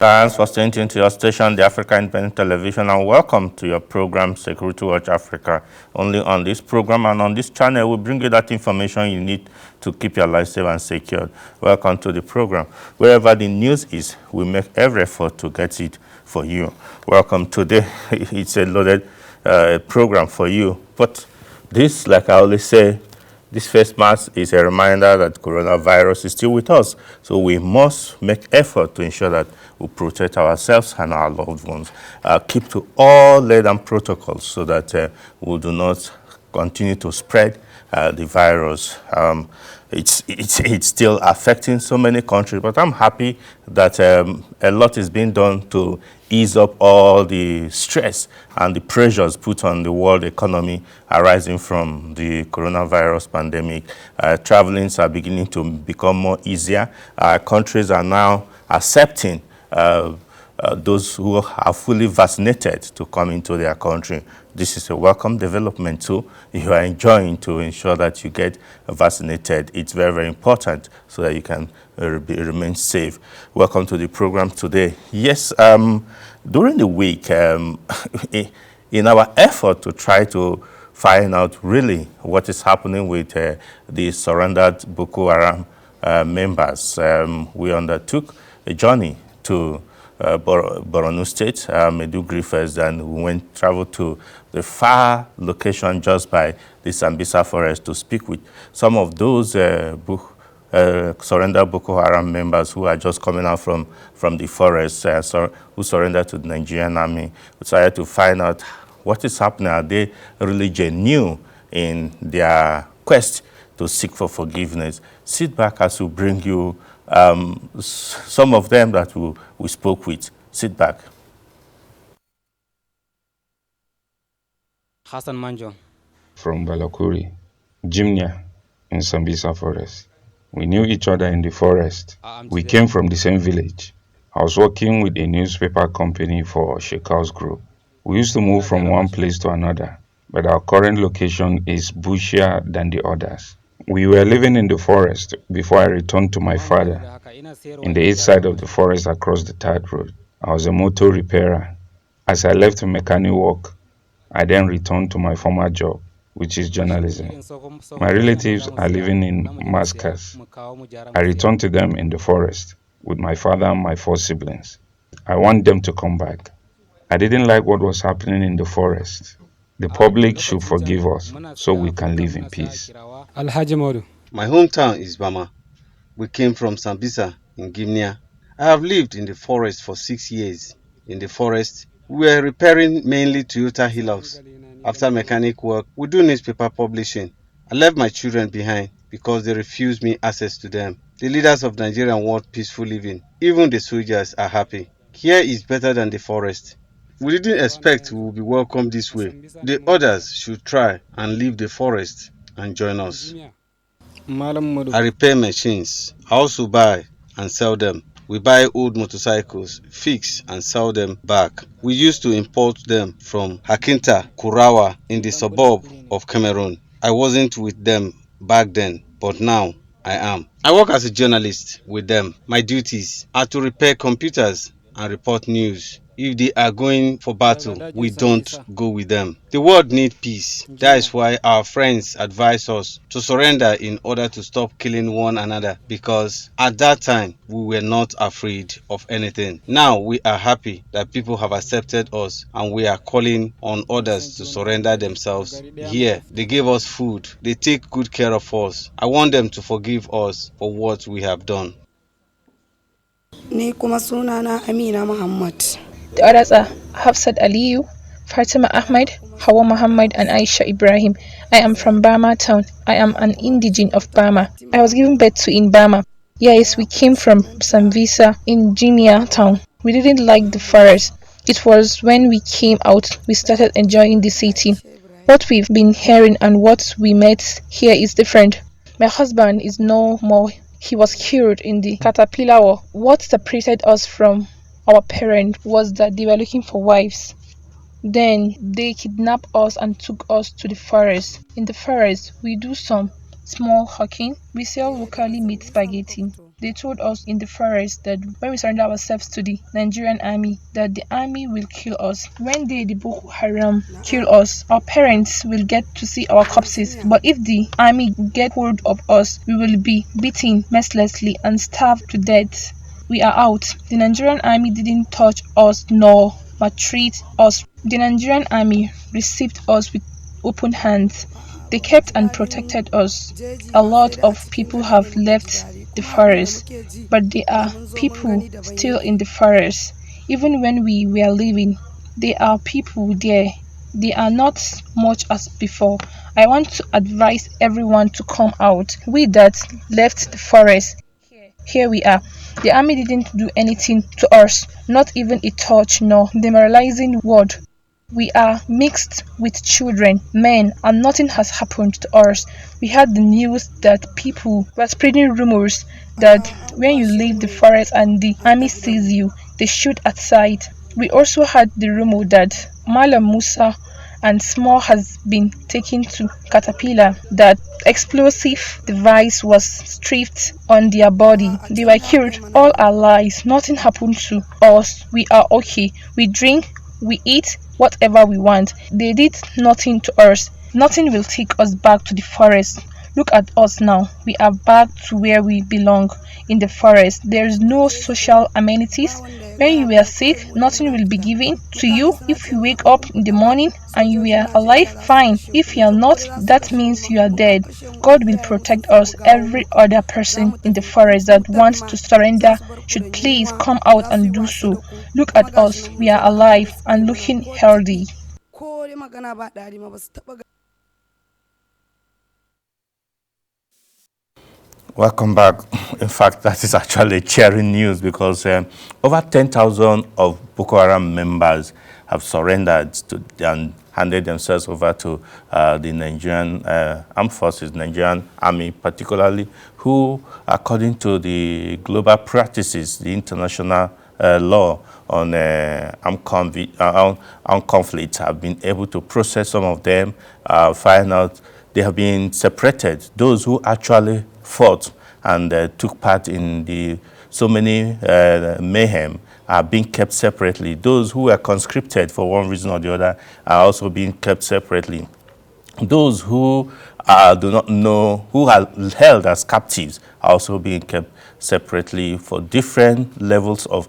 Thanks for staying tuned to your station, the Africa Independent Television, and welcome to your program, Security Watch Africa. Only on this program and on this channel, we bring you that information you need to keep your life safe and secure. Welcome to the program. Wherever the news is, we make every effort to get it for you. Welcome today. It's a loaded program for you. But this, like I always say, this face mask is a reminder that coronavirus is still with us. So we must make effort to ensure that we protect ourselves and our loved ones. Keep to all laid down protocols so that we do not continue to spread the virus. It's still affecting so many countries, but I'm happy that a lot is being done to ease up all the stress and the pressures put on the world economy arising from the coronavirus pandemic. Travelings are beginning to become more easier. Countries are now accepting those who are fully vaccinated to come into their country. This is a welcome development too. If you are enjoying to ensure that you get vaccinated, it's very, very important so that you can remain safe. Welcome to the program today. Yes, during the week, in our effort to try to find out really what is happening with the surrendered Boko Haram members, we undertook a journey to Borno State, Maiduguri first, and we traveled to the far location just by the Sambisa forest to speak with some of those surrendered Boko Haram members who are just coming out from the forest, who surrendered to the Nigerian army. We tried to find out what is happening. Are they really genuine in their quest to seek for forgiveness? Sit back as we bring you some of them that we spoke with. Sit back. Hassan Manjo. From Balakuri, Jimnia, in Sambisa forest. We knew each other in the forest. We came from the same village. I was working with a newspaper company for Shekau's group. We used to move from one place to another, but our current location is bushier than the others. We were living in the forest before I returned to my father. In the east side of the forest across the third road, I was a motor repairer. As I left mechanic work, I then returned to my former job, which is journalism. My relatives are living in Mascas. I returned to them in the forest with my father and my 4 siblings. I want them to come back. I didn't like what was happening in the forest. The public should forgive us so we can live in peace. My hometown is Bama. We came from Sambisa in Gimnia. I have lived in the forest for 6 years. In the forest, we were repairing mainly Toyota Hilux. After mechanic work, we do newspaper publishing. I left my children behind because they refused me access to them. The leaders of Nigeria want peaceful living. Even the soldiers are happy. Here is better than the forest. We didn't expect we would be welcomed this way. The others should try and leave the forest and join us. I repair machines. I also buy and sell them. We buy old motorcycles, fix and sell them back. We used to import them from Hakinta, Kurawa in the suburb of Cameroon. I wasn't with them back then, but now I am. I work as a journalist with them. My duties are to repair computers and report news. If they are going for battle, we don't go with them. The world needs peace. That is why our friends advise us to surrender in order to stop killing one another, because at that time we were not afraid of anything. Now we are happy that people have accepted us and we are calling on others to surrender themselves. Here, they gave us food. They take good care of us. I want them to forgive us for what we have done. Ni kuma sunana Amina Muhammad. The others are Hafsat Aliyu, Fatima Ahmed, Hawa Muhammad, and Aisha Ibrahim. I am from Bama town. I am an indigene of Bama. I was given birth to in Bama. Yes, we came from Samvisa in Jimia town. We didn't like the forest. It was when we came out we started enjoying the city. What we've been hearing and what we met here is different. My husband is no more. He was killed in the caterpillar war. What separated us from our parents was that they were looking for wives. Then they kidnapped us and took us to the forest. In the forest, we do some small hawking. We sell locally made spaghetti. They told us in the forest that when we surrender ourselves to the Nigerian army, that the army will kill us. When the Boko Haram kill us, our parents will get to see our corpses. But if the army get hold of us, we will be beaten mercilessly and starved to death. We are out. The Nigerian army didn't touch us nor maltreat us. The Nigerian army received us with open hands. They kept and protected us. A lot of people have left the forest, but there are people still in the forest. Even when we were leaving, there are people there. They are not much as before. I want to advise everyone to come out. We that left the forest, here we are. The army didn't do anything to us, not even a touch nor demoralizing word. We are mixed with children, men, and nothing has happened to us. We had the news that people were spreading rumors that when you leave the forest and the army sees you, they shoot at sight. We also had the rumor that Malam Musa and Small has been taken to Caterpillar, that explosive device was stripped on their body. They were killed. All are lies. Nothing happened to us. We are okay. We drink, we eat, whatever we want. They did nothing to us. Nothing will take us back to the forest. Look at us now. We are back to where we belong, in the forest. There is no social amenities. When you are sick, nothing will be given to you. If you wake up in the morning and you are alive, fine. If you are not, that means you are dead. God will protect us. Every other person in the forest that wants to surrender should please come out and do so. Look at us. We are alive and looking healthy. Welcome back. In fact, that is actually cheering news because over 10,000 of Boko Haram members have surrendered and handed themselves over to the Nigerian armed forces, Nigerian army particularly, who, according to the global practices, the international law on armed conflict, have been able to process some of them, find out they have been separated. Those who actually fought and took part in the so many mayhem are being kept separately. Those who were conscripted for one reason or the other are also being kept separately. Those who do not know, who are held as captives, are also being kept separately for different levels of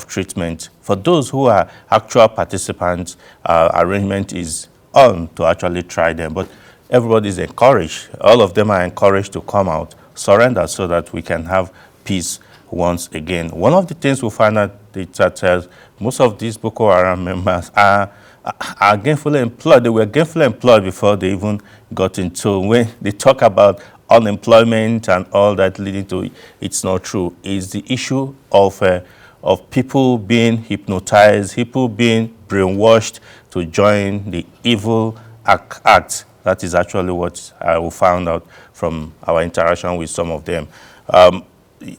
treatment. For those who are actual participants, arrangement is on to actually try them. But everybody is encouraged. All of them are encouraged to come out, surrender, so that we can have peace once again. One of the things we find out is that most of these Boko Haram members are gainfully employed. They were gainfully employed before they even got into. When they talk about unemployment and all that leading to it's not true. It's the issue of people being hypnotized, people being brainwashed to join the evil acts. That is actually what we found out from our interaction with some of them.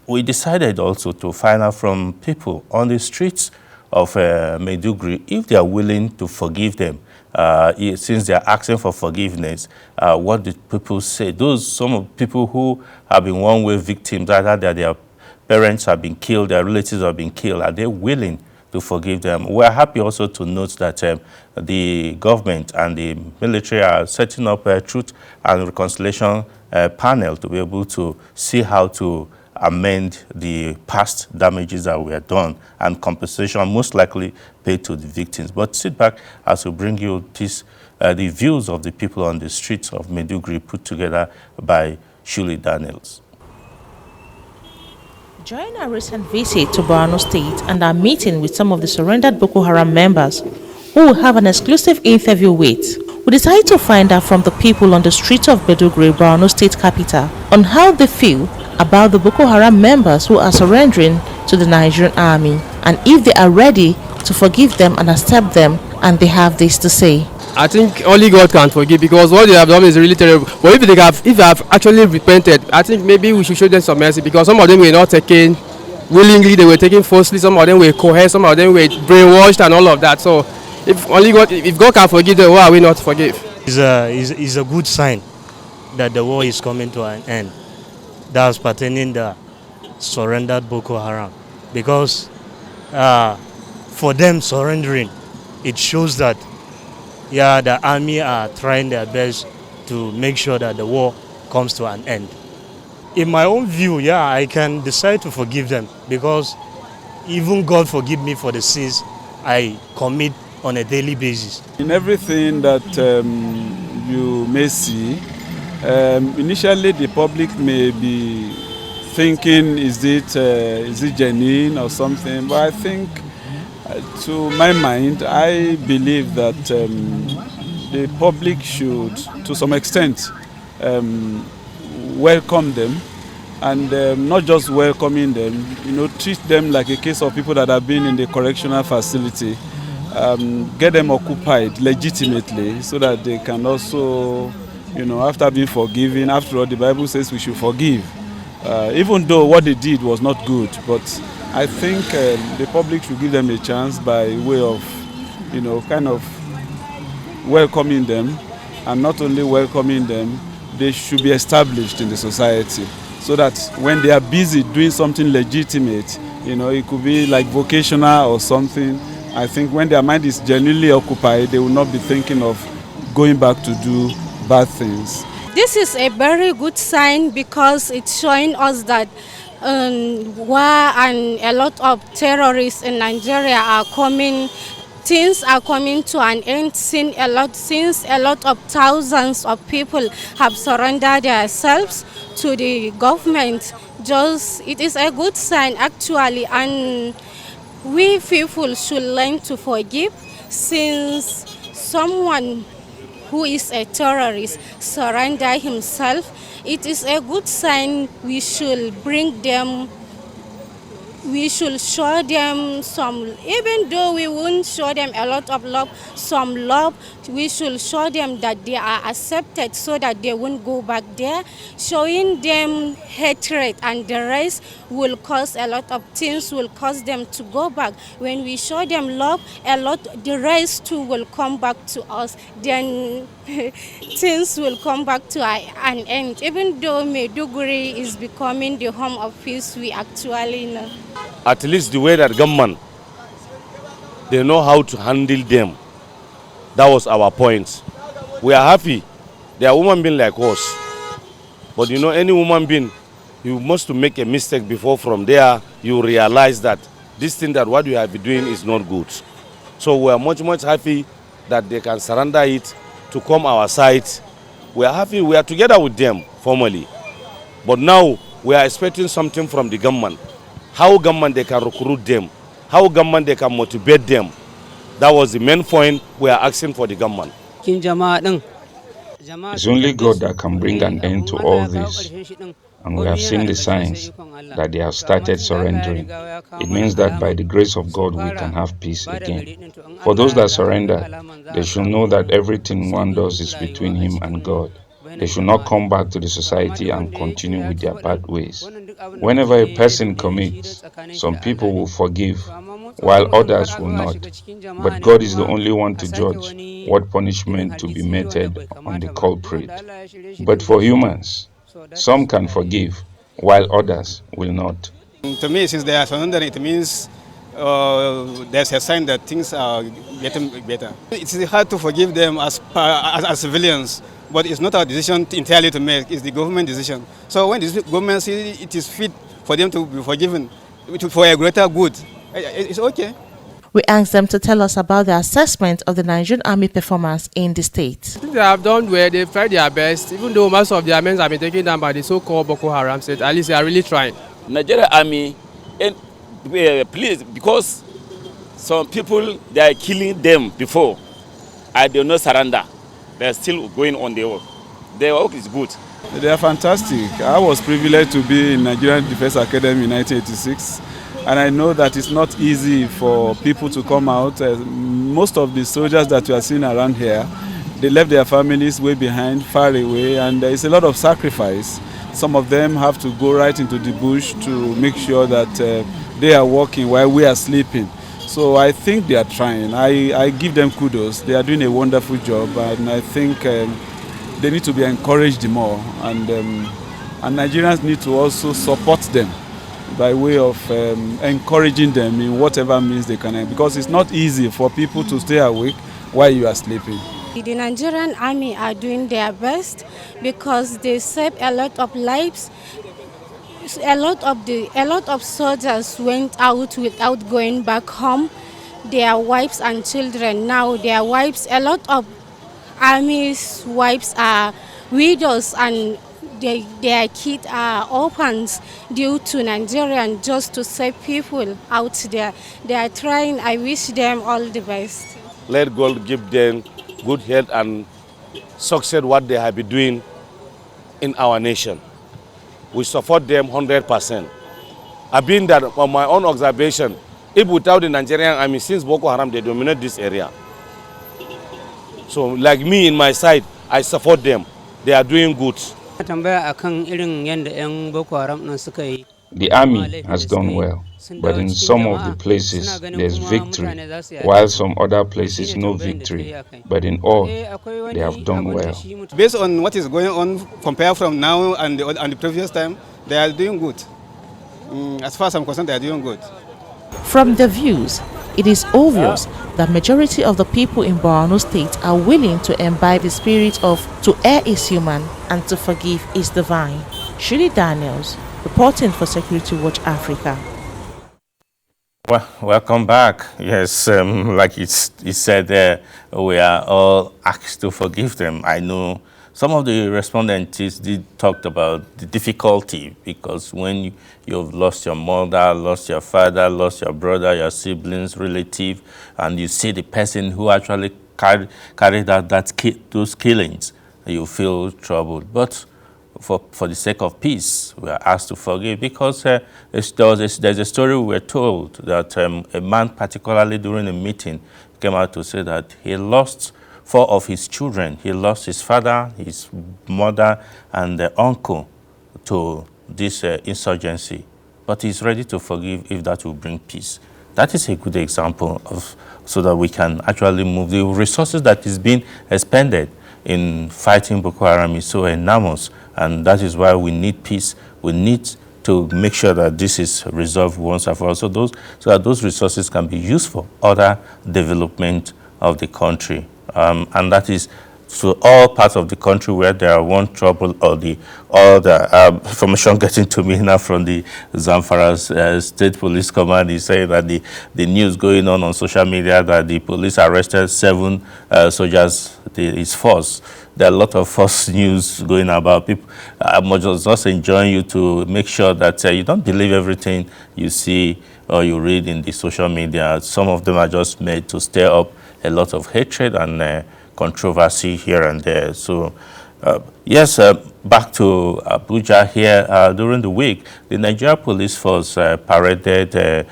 We decided also to find out from people on the streets of Maiduguri if they are willing to forgive them. Since they are asking for forgiveness, what did people say? Some of people who have been one-way victims, either that their parents have been killed, their relatives have been killed, are they willing to forgive them? We're happy also to note that the government and the military are setting up a truth and reconciliation panel to be able to see how to amend the past damages that were done and compensation most likely paid to the victims. But sit back as we bring you the views of the people on the streets of Maiduguri put together by Shuli Daniels. During our recent visit to Borno State and our meeting with some of the surrendered Boko Haram members, who will have an exclusive interview with, we decided to find out from the people on the streets of Maiduguri, Borno State capital, on how they feel about the Boko Haram members who are surrendering to the Nigerian army and if they are ready to forgive them and accept them, and they have this to say. I think only God can forgive, because what they have done is really terrible. But if they have actually repented, I think maybe we should show them some mercy, because some of them were not taken willingly, they were taken falsely, some of them were coerced, some of them were brainwashed and all of that. So if God can forgive them, why are we not to forgive? It's a good sign that the war is coming to an end. That's pertaining the surrendered Boko Haram, because for them surrendering, it shows that the army are trying their best to make sure that the war comes to an end. In my own view, I can decide to forgive them, because even God forgive me for the sins I commit on a daily basis. In everything that you may see, initially the public may be thinking, is it genuine or something? But I think, to my mind, I believe that the public should, to some extent, welcome them, and not just welcoming them, treat them like a case of people that have been in the correctional facility, get them occupied legitimately so that they can also, after being forgiven, after all the Bible says we should forgive, even though what they did was not good. But I think the public should give them a chance by way of, kind of welcoming them, and not only welcoming them, they should be established in the society, so that when they are busy doing something legitimate, it could be like vocational or something. I think when their mind is genuinely occupied, they will not be thinking of going back to do bad things. This is a very good sign, because it's showing us that war and a lot of terrorists in Nigeria are coming. Things are coming to an end since a lot of thousands of people have surrendered themselves to the government. It is a good sign actually, and we people should learn to forgive, since someone who is a terrorist surrender himself. It is a good sign. We should show them some, even though we won't show them a lot of love, some love. We should show them that they are accepted, so that they won't go back there. Showing them hatred and the rest will cause a lot of things, will cause them to go back. When we show them love, the rest too will come back to us. Then things will come back to an end. Even though Maiduguri is becoming the home of peace, we actually know. At least the way that government, they know how to handle them. That was our point. We are happy. They are human beings like us. But any human being, you must to make a mistake before from there you realize that this thing that what you have been doing is not good. So we are much happy that they can surrender it to come our side. We are happy. We are together with them formally. But now we are expecting something from the government. How government they can recruit them, how government they can motivate them. That was the main point we are asking for the government. It's only God that can bring an end to all this. And we have seen the signs that they have started surrendering. It means that by the grace of God, we can have peace again. For those that surrender, they should know that everything one does is between him and God. They should not come back to the society and continue with their bad ways. Whenever a person commits, some people will forgive, while others will not. But God is the only one to judge what punishment to be meted on the culprit. But for humans, some can forgive, while others will not. To me, since they are surrendering, it means there's a sign that things are getting better. It's hard to forgive them as civilians, but it's not our decision entirely to make. It's the government decision. So when the government sees it is fit for them to be forgiven for a greater good, it's okay. We asked them to tell us about the assessment of the Nigerian Army performance in the state. They have done well, they've tried their best, even though most of their men have been taken down by the so-called Boko Haram state. At least they are really trying. Nigerian Army, please, because some people, they are killing them before, and they will not surrender. They are still going on their work. Their work is good. They are fantastic. I was privileged to be in Nigerian Defense Academy in 1986. And I know that it's not easy for people to come out. Most of the soldiers that you are seeing around here, they left their families way behind, far away, and there is a lot of sacrifice. Some of them have to go right into the bush to make sure that they are working while we are sleeping. So I think they are trying. I give them kudos. They are doing a wonderful job, and I think they need to be encouraged more. And Nigerians need to also support them. by way of encouraging them in whatever means they can, because it's not easy for people to stay awake while you are sleeping. The Nigerian army are doing their best because they save a lot of lives. A lot of soldiers went out without going back home. Their wives and children, now their wives, a lot of army's wives are widows and their kids are orphans due to Nigerian just to save people out there. They are trying. I wish them all the best. Let God give them good health and succeed what they have been doing in our nation. We support them 100%. I've been that on my own observation. If without the Nigerian army, since Boko Haram, they dominate this area. So like me in my side, I support them. They are doing good. The army has done well, but in some of the places there's victory, while some other places no victory. But in all, they have done well. Based on what is going on, compared from now and the previous time, they are doing good. As far as I'm concerned, they are doing good. From the views, it is obvious that majority of the people in Borno State are willing to imbibe the spirit of to err is human and to forgive is divine. Shirley Daniels, reporting for Security Watch Africa. Well, welcome back. Yes, like it said there, we are all asked to forgive them. I know some of the respondents did talk about the difficulty, because when you've lost your mother, lost your father, lost your brother, your siblings, relative, and you see the person who actually carried out those killings, you feel troubled. But for the sake of peace, we are asked to forgive, because there's a story we were told that a man, particularly during a meeting, came out to say that he lost 4 of his children. He lost his father, his mother, and the uncle to this insurgency. But he's ready to forgive if that will bring peace. That is a good example of, so that we can actually move. The resources that is being expended in fighting Boko Haram is so enormous, and that is why we need peace. We need to make sure that this is resolved once and for all, so that those resources can be used for other development of the country. And that is to all parts of the country where there are one trouble or the information getting to me now from the Zamfara State Police Command is saying that the news going on social media that the police arrested 7 soldiers, his force. There are a lot of false news going about. People, I'm just enjoying you to make sure that you don't believe everything you see or you read in the social media. Some of them are just made to stir up a lot of hatred and controversy here and there. So, yes, back to Abuja here. During the week, the Nigeria Police Force paraded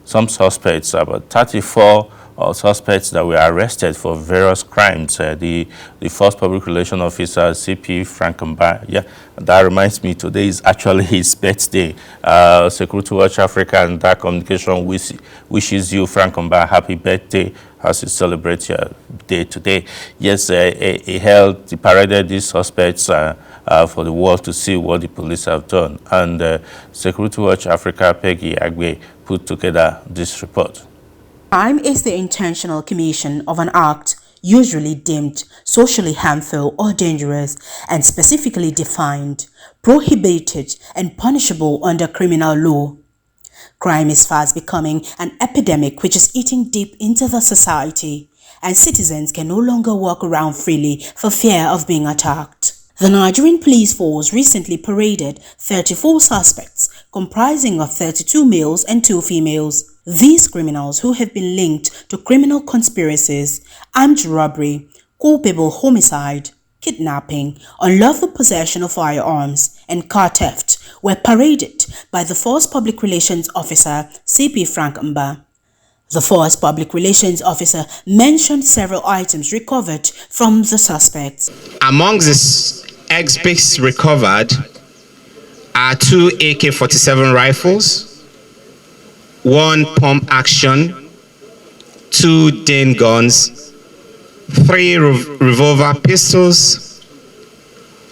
some suspects, about 34 suspects that were arrested for various crimes. The first public relations officer, CP Frank Mba, yeah, that reminds me, today is actually his birthday. Security Watch Africa and Dark Communication wishes you, Frank Mba, happy birthday as you celebrate your day today. Yes, he paraded these suspects for the world to see what the police have done. And Security Watch Africa, Peggy Agbe, put together this report. Crime is the intentional commission of an act usually deemed socially harmful or dangerous and specifically defined, prohibited and punishable under criminal law. Crime is fast becoming an epidemic which is eating deep into the society, and citizens can no longer walk around freely for fear of being attacked. The Nigerian police force recently paraded 34 suspects comprising of 32 males and 2 females. These criminals, who have been linked to criminal conspiracies, armed robbery, culpable homicide, kidnapping, unlawful possession of firearms, and car theft, were paraded by the Force Public Relations Officer, CP Frank Mba. The Force Public Relations Officer mentioned several items recovered from the suspects. Among the exhibits recovered are 2 AK-47 rifles, 1 pump action, 2 Dane guns, 3 revolver pistols,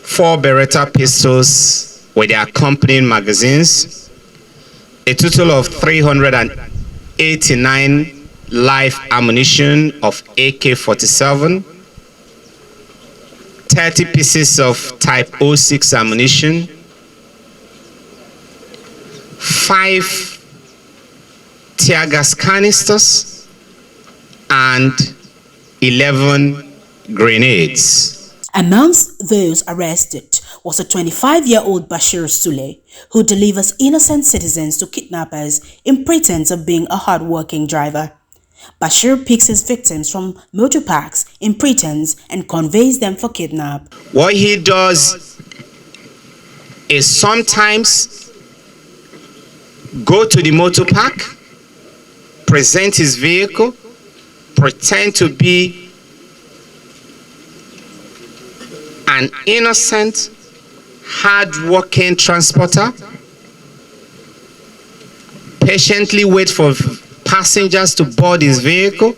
4 Beretta pistols with their accompanying magazines, a total of 389 live ammunition of AK-47, 30 pieces of Type 06 ammunition, 5 tear gas canisters, and 11 grenades. Amongst those arrested was a 25-year-old Bashir Sule, who delivers innocent citizens to kidnappers in pretense of being a hard-working driver. Bashir picks his victims from motor parks in pretense and conveys them for kidnap. What he does is sometimes go to the motor park, present his vehicle, pretend to be an innocent, hard-working transporter, patiently wait for passengers to board his vehicle,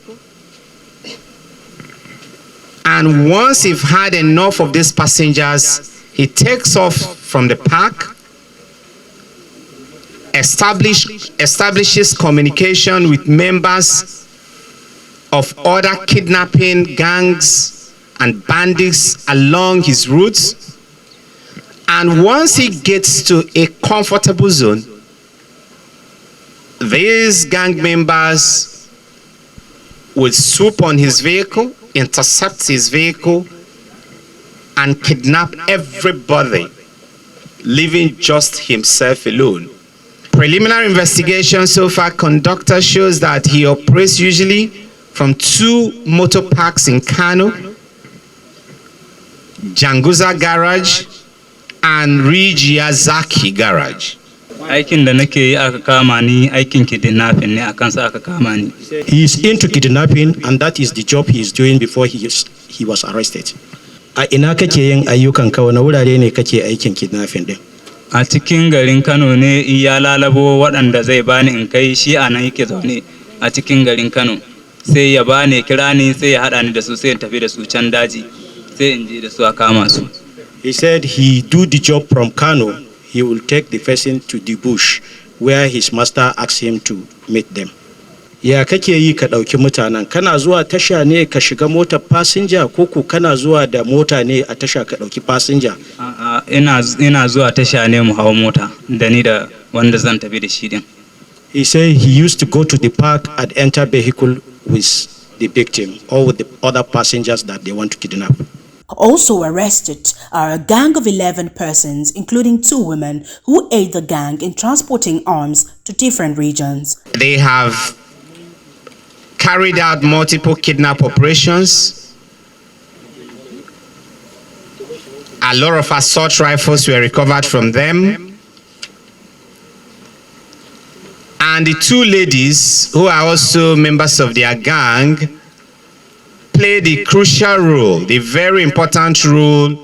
and once he's had enough of these passengers, he takes off from the park, establishes communication with members of other kidnapping gangs and bandits along his routes, and once he gets to a comfortable zone, these gang members will swoop on his vehicle, intercept his vehicle, and kidnap everybody, leaving just himself alone. Preliminary investigation so far conducted shows that he operates usually from 2 motor parks in Kano, Janguza Garage and Rijiyazaki Garage. Aikin da nake yi aka kama ni, aikin kidnapping ne, akan sa aka kama ni. He is into kidnapping, and that is the job he is doing before he was arrested. A ina kake yin ayyukan ka, wani wurare ne kake aikin kidnapping din? A cikin garin Kano ne, iya lalabo waɗanda zai bani in kai, shi a nan yake zaune a cikin garin Kano. Sai ya bani kira ni, sai ya haɗa ni da su, sai in tafi da su can daji. He said he do the job from Kano. He will take the person to the bush where his master asked him to meet them. Ya kake yi ka ɗauki mutanen? Kana zuwa tasha ne ka shiga motar passenger, ko kana zuwa da mota ne a tasha ka ɗauki passenger? Ina zuwa tasha ne mu hawo mota da ni da wanda zan tafi da shi din. He said he used to go to the park and enter vehicle with the victim or with the other passengers that they want to kidnap. Also arrested are a gang of 11 persons, including 2 women who aid the gang in transporting arms to different regions. They have carried out multiple kidnap operations. A lot of assault rifles were recovered from them. And the 2 ladies, who are also members of their gang, play the crucial role, the very important role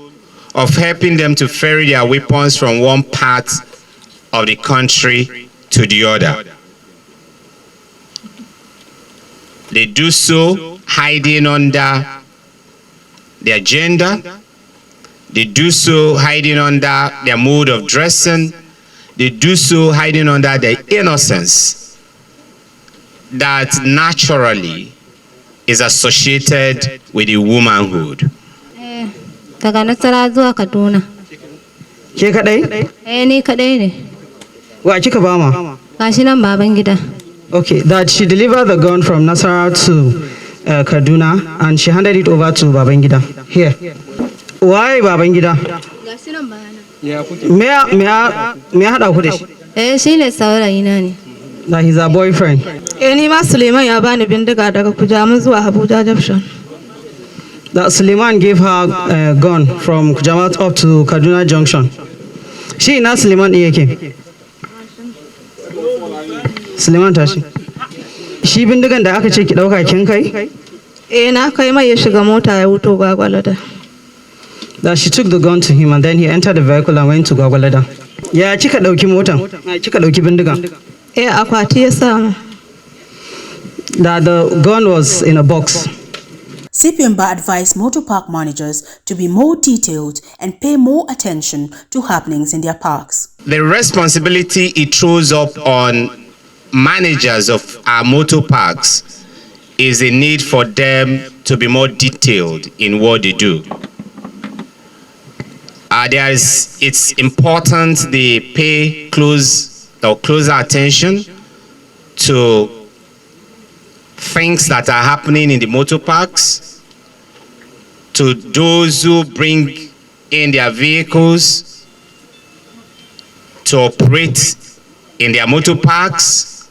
of helping them to ferry their weapons from one part of the country to the other. They do so hiding under their gender. They do so hiding under their mode of dressing. They do so hiding under their innocence that naturally is associated with the womanhood. Daga Nasara zuwa Kaduna. Ke kadai? Ni kadai ne. Wa kika ba ma? Gashi nan baban gida. Okay, that she delivered the gun from Nasara to Kaduna and she handed it over to Babangida. Here. Why Babangida? Gashi nan bayana. Me hada ku da shi? Shine saurayina ne. That he's her boyfriend. Ni ma Suleiman ya bani bindiga daga Kujama zuwa Abuja Junction. That Suleiman gave her a gun from Kujama up to Kaduna Junction. Shi ina Suleiman ɗin yake? Suleiman tashi. Shi bindigan da aka ce ki ɗauka kin kai? Na kai mai ya shiga mota ya wuto Gwagwalada. That she took the gun to him and then he entered the vehicle and went to Gwagwalada. Ya kika ɗauki motan? Kika ɗauki bindigan? Akwati ya samu. That the gun was in a box. CPMBA advised motor park managers to be more detailed and pay more attention to happenings in their parks. the responsibility it throws up on managers of our motor parks is a need for them to be more detailed in what they do. It's important they pay closer attention to things that are happening in the motor parks, to those who bring in their vehicles to operate in their motor parks,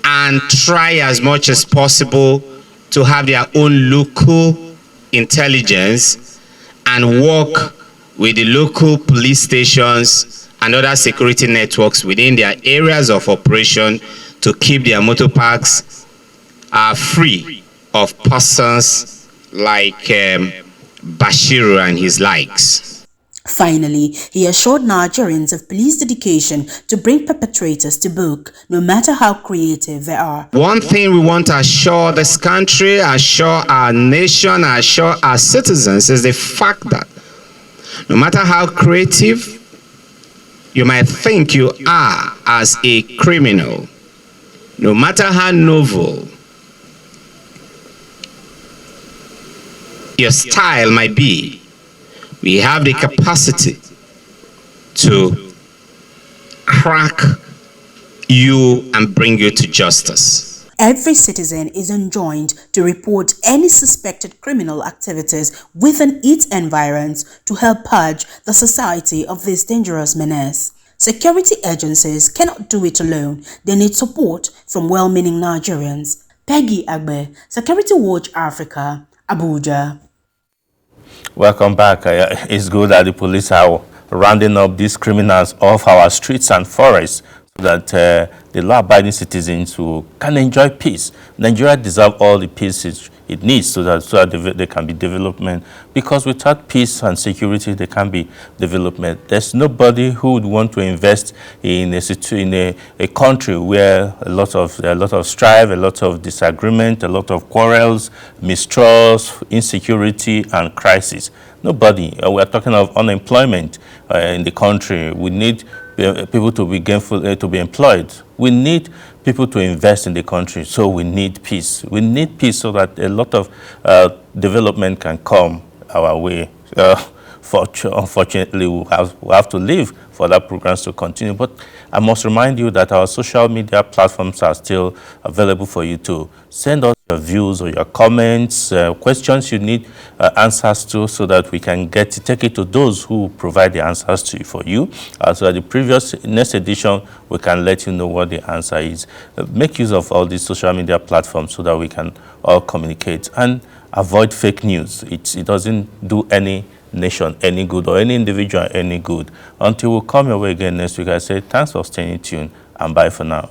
and try as much as possible to have their own local intelligence and work with the local police stations and other security networks within their areas of operation to keep their motor parks free of persons like Bashiru and his likes. Finally, he assured Nigerians of police dedication to bring perpetrators to book, no matter how creative they are. One thing we want to assure this country, assure our nation, assure our citizens is the fact that no matter how creative you might think you are as a criminal, no matter how novel your style might be, we have the capacity to crack you and bring you to justice. Every citizen is enjoined to report any suspected criminal activities within its environs to help purge the society of this dangerous menace. Security agencies cannot do it alone. They need support from well-meaning Nigerians. Peggy Agbe, Security Watch Africa, Abuja. Welcome back. It's good that the police are rounding up these criminals off our streets and forests so that the law-abiding citizens who can enjoy peace. Nigeria deserves all the peace it needs so that there can be development, because without peace and security there can be development. There's nobody who would want to invest in a country where a lot of strife, a lot of disagreement, a lot of quarrels, mistrust, insecurity and crisis. Nobody. We are talking of unemployment in the country. We need people to be gainful, to be employed. We need people to invest in the country, so we need peace. We need peace so that a lot of development can come our way. Unfortunately, we have to leave for that programs to continue. But I must remind you that our social media platforms are still available for you to send us your views or your comments, questions you need answers to, so that we can take it to those who provide the answers for you. So at the next edition, we can let you know what the answer is. Make use of all these social media platforms so that we can all communicate and avoid fake news. It doesn't do any nation any good or any individual any good. Until we come your way again next week, I say thanks for staying tuned and bye for now.